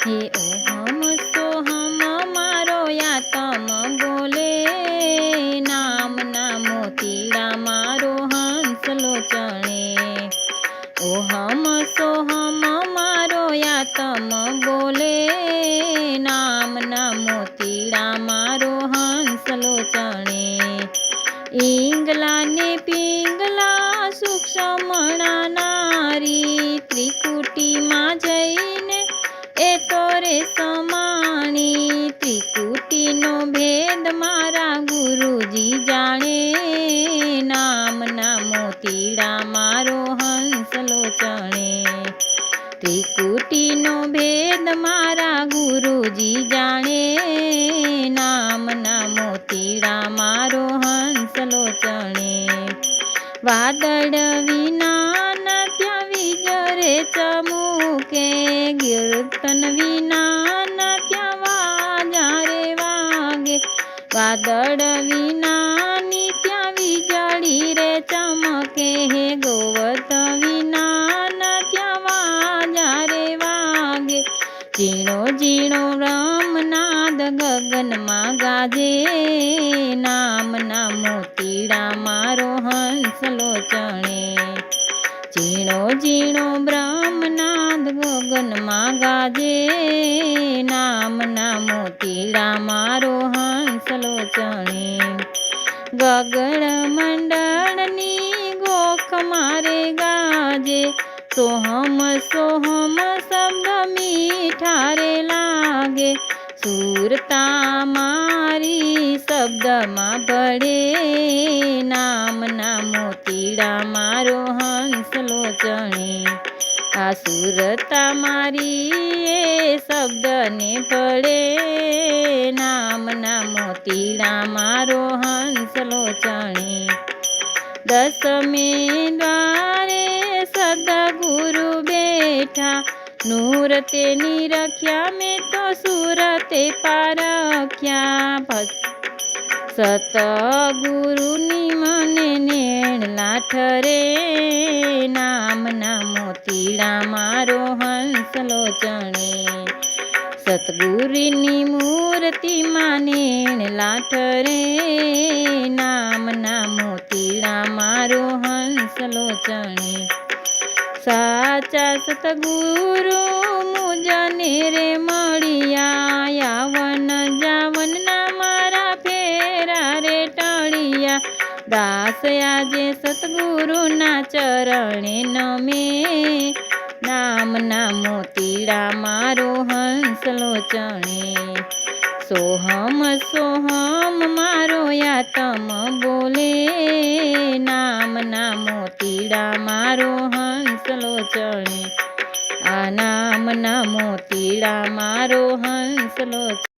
हे ohm सोहम मारो यातम बोले, नाम ना मोतीड़ा मारो हंसलो चणे। ओहम सोहम मारो यातम बोले, नाम ना मोतीड़ा मारो हंसलो चणे। ईंगला ने पींगला सूक्ष्मणा नारी, त्रिकुटी मां जईने ए तो रे समाणी। त्रिकुटी नो भेद मारा गुरुजी जाणे, नाम ना मोतीड़ा मारो हंसलो चणे। त्रिकुटी नो भेद मारा गुरुजी जाणे, नाम ना मोतीड़ा मारो हंसलो चणे। वादळ विना न त्या विजरे चमूके, कीर्तन विना न त्या वाजा रे वागे। वादळ विना नि त्या वीजળી रे चमके, हे गोवत विना न त्या वाजा रे वागे। ઝીણો ઝીણો રામનાદ ગગનમાં ગાજે, નામના મોતીડા મારો હંસલો ચણે। ઝીણો ઝીણો બ્રહ્મનાદ ગગનમાં ગાજે, નામના મોતીડા મારો હંસલો ચણે। ગગન મંડળની ગોખ મારે ગાજે, सोहम सोहम शब्द मीठा रे लागे। सुरता मारी शब्द मां पड़े, नाम ना मोतीड़ा मारो हंसलो चणे। आ सुरता मारी ए शब्द ने पड़े, नाम ना मोतीड़ा मारो हंसलो चणे। दसमे द्वारे सदगुरु बैठा, नूर ते निरख्या में तो सूरते पारख्या। सतगुरु नी मने नेण लाठरे, नाम ना मोतीड़ा मारो हंसलो चणे। सतगुरुनी मूर्ति मानेण लाठरे, नाम ना मोतीड़ा मारो हंसलो चणे। साचा सतगुरु मुझने रे मळिया, यावन जावन ना मारा फेरा रे टळिया। दास आजे सतगुरु ना चरणे नमे, नाम ना मोतीड़ा मारो हंसलो चणे। सोहम सोहम मारो यातम बोले, नाम ना मोतीड़ा मारो हंसलो चणे। आ नाम ना मोतीड़ा मारो हंसलो।